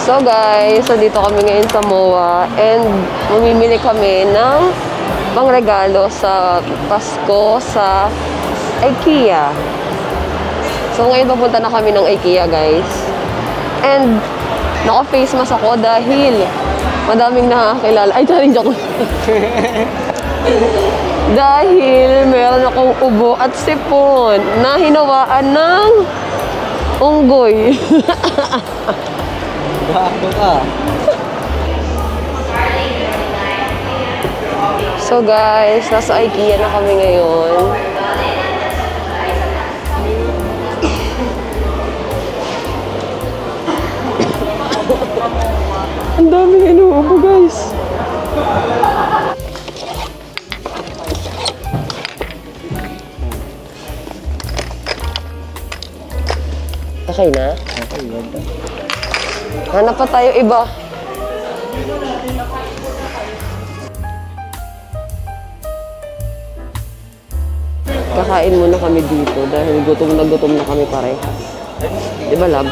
So guys, dito kami ngayon sa MOA and mamimili kami ng pangregalo sa Pasko sa IKEA. So ngayon papunta na kami ng IKEA guys. And naka-face mask ako dahil madaming nakakilala. Ay, sorry, joke. Dahil meron akong ubo at sipon na hinawaan ng unggoy. Bago ka. So guys, nasa IKEA na kami ngayon. Ang daming inuubo guys. Okay na? Okay, ganda. Hanap pa tayo iba. Kakain muna kami dito dahil gutom na kami parehas. Di ba, love?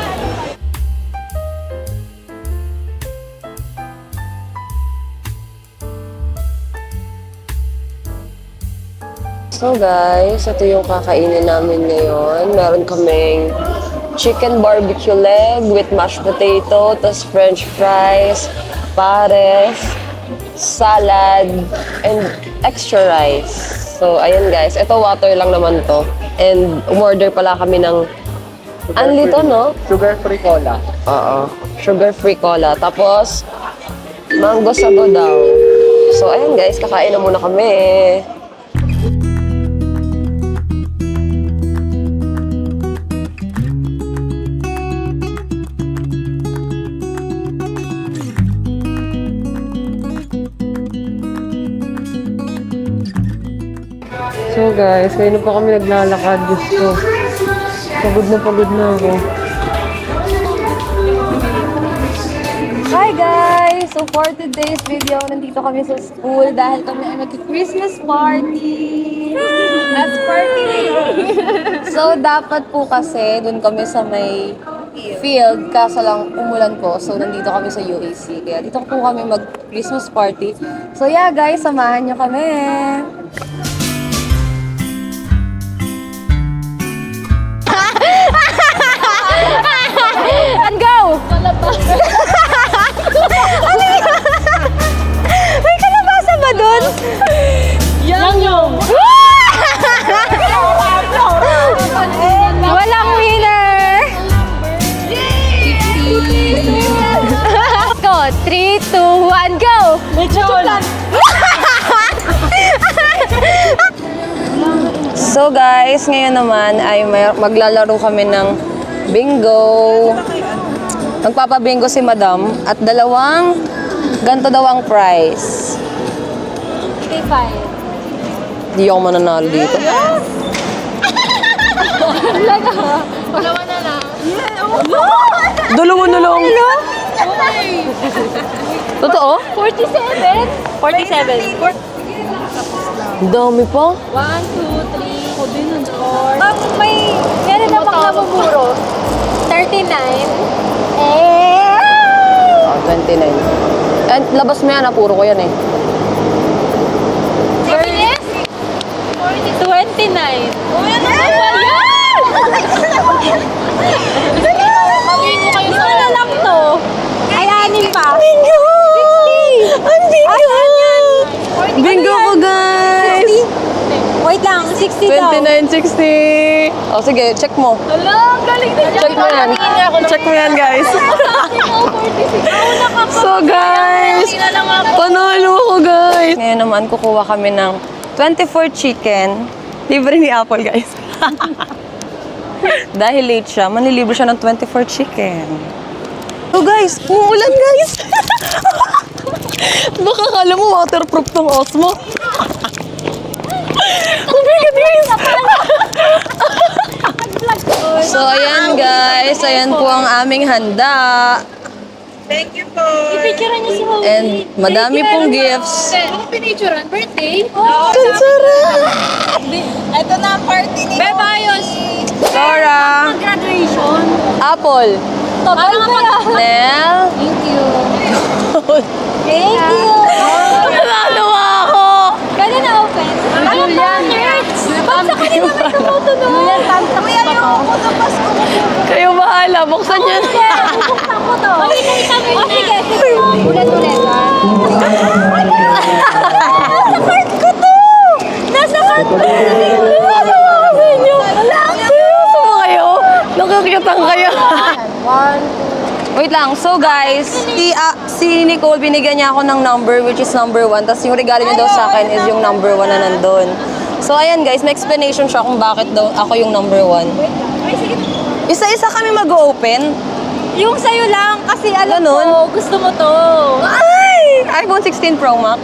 So guys, ito yung kakainin namin ngayon. Meron kaming chicken barbecue leg with mashed potato, tas french fries, pares, salad, and extra rice. So, ayan guys. Ito water lang naman to. And umorder pala kami ng anli to, no? Sugar-free cola. Oo. Sugar-free cola. Tapos, mango sago daw. So, ayan guys. Kakain na muna kami. So guys, ngayon na pa kami naglalakad. Diyos ko. Pagod na ako. Hi guys! So for today's video, nandito kami sa school dahil kami ay mag-Christmas party! That's party! So dapat po kasi dun kami sa may field, kaso lang umulan po. So nandito kami sa UAC. Kaya dito po kami mag-Christmas party. So yeah guys, samahan nyo kami! And go! Ano yun? May kalabasa ba dun? Yang! Walang winner! Go! 3, 2, 1, go! So guys, ngayon naman ay maglalaro kami ng bingo. Magpapabingo si Madam at dalawang ganto daw ang prize. 3, 5. Hindi ako mananalo dito. Dalawa na lang. Dalawa na lang. Totoo? 47? 47. Dami pa. 1, 2, 3, 4. May meron namang nabuburo. 39. Oh, 29. And labas mo yan, puro ko yan eh. 29. Mabingo kayo sa ano lang to? Ay, anin pa. Bingo! 60! Ang bingo! Ay, Bingo ko, guys! 60? Wait lang, 60 daw. 29.60. O sige, check mo. Hala, galing na dyan. Check mo yan. Check mo yan, guys. So, guys, panalo ko, guys. Ngayon naman, kukuha kami ng 24 chicken. Libre ni Apple, guys. Dahil late siya, manilibre siya ng 24 chicken. So, guys, umuulan, guys. Baka kala mo waterproof tong Osmo. Oh my God, guys! So, ayan guys. Ayan po ang aming handa. Thank you po. I-picturean niyo si Howie. And madami pong gifts. Ano pinicturean? Birthday? Kansara! Ito na ang party ni Bebayos! Laura! Graduation? Apple! Para mapag... Nel? Thank you. Thank you. Nanawa ako! Kaya na-open? Julian. Ba't sa kanila may tumutunog? Julian, tantak pa to. Kayo bahala, buksan nyo na. Buksan ko to. Oh, sige, sige. Ulit-ulit. Nasa cart ko to! Nasa cart ko to! Nanawa ako sa inyo. Seryoso ba kayo? Nakakitang kayo. Wait lang. So guys, si Nicole, binigyan niya ako ng number which is number 1. Tapos yung regalo niya daw sa akin is yung number 1 na nandun. So ayan guys, may explanation siya kung bakit daw ako yung number 1. Isa-isa kami mag-open. Yung sa'yo lang, kasi alam Ganon? ko, gusto mo to. Ay! iPhone 16 Pro Max.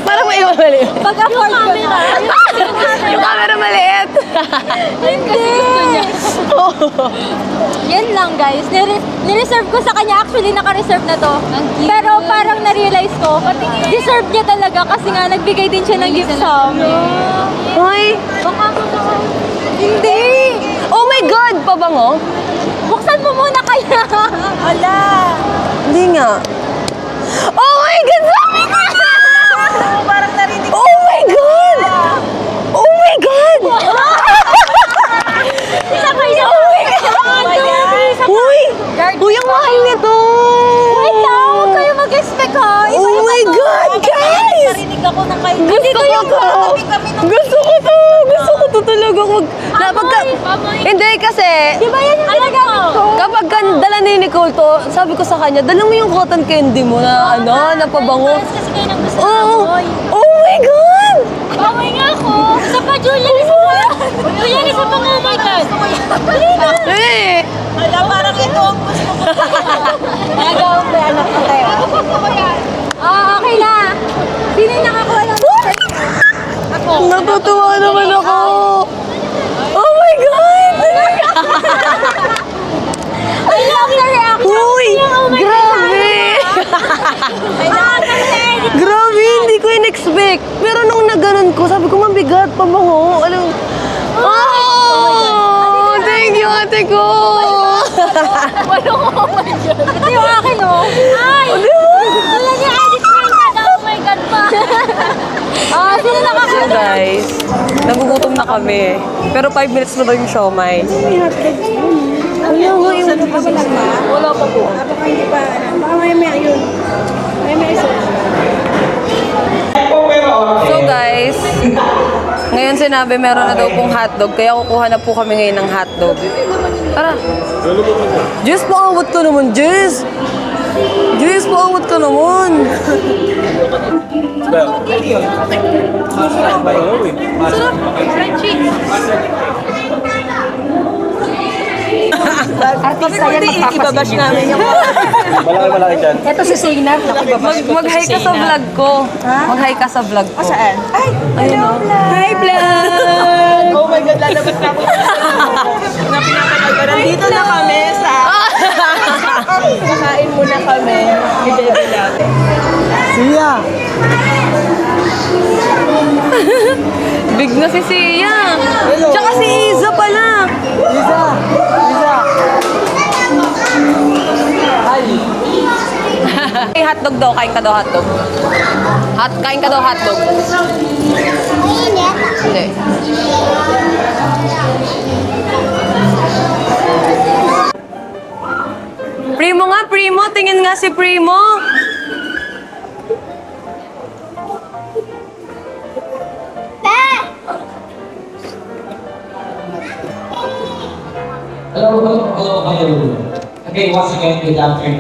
Parang may mali. Pag-afford ko na. Yung camera maliit. Hindi! Yan lang guys. Nireserve ko sa kanya. Actually, naka-reserve na to. Pero parang na-realize ko, deserve niya talaga kasi nga nagbigay din siya ng gift sa amin. Hoy! Baka hindi! Oh my God! Pabango? Buksan mo muna kaya. Ala! Hindi nga. Oh my God! Sabi ko! Parang narinig Oh my God! Oh my God! Isa pa isa. Oh my God! Uy! Uy, ang mahal nito! Wait lang, huwag kayo mag-expect ha. Oh my God, guys! narinig ako ng kayo. Gusto ko to! Gusto ko to! Gusto ko to talaga. Hindi kasi, Di ba yan yung ginagamit ko? kapag dala ni Nicole to, sabi ko sa kanya, dala mo yung cotton candy mo na na pabango. Kasi kayo nang gusto Oh! amoy. Oh my God! Amoy nga ako. Isa pa, Julian. Isa pa. Julian, isa pa nga, oh my God. Eh! Wala, parang ito ang gusto ko. Nagawin ba anak ko tayo? Okay na. Sino yung nakakuha ng Ako. Natutuwa naman ako! Oh my God! I love the reaction. Uy! Oh my Grabe! Grabe, hindi ko in-expect. Pero nung naganon ko, sabi ko, mabigat, pabango. Alam, oh! Thank you, ate ko! Oh my God. Ito yung akin, oh. Ay! Wala niya edit screen ka na. Oh my God pa. Sino So nakakuha? guys, nagugutom na kami. Pero 5 minutes na daw yung siomay. Wala nga yung... Wala pa po. Baka hindi pa, baka may yun. May isa. So guys, ngayon sinabi meron na daw pong hotdog, kaya kukuha na po kami ngayon ng hotdog. Tara. Jess, paawat ka naman, Jess! Jess, paawat ka naman! Artista yan, Ibabash namin yung... Malaki dyan. Ito si Zainab. Mag-hi ka sa vlog ko. Mag-hi ka sa vlog ko. Saan? Ay, Ayun, no? Hi, vlog! oh my God, lalabas na ako. Na pinapanood ko. Nandito na kami sa... Kakain muna kami. Ni Bebe natin. Siya! Big na si Sia. Tsaka si Iza pala. Lisa! Lisa! Hi! Hey, hotdog daw. Kain ka daw hotdog. Kain ka daw hotdog. Hindi. Primo nga, Primo. Tingin nga si Primo. Hello. Okay, once again, good afternoon.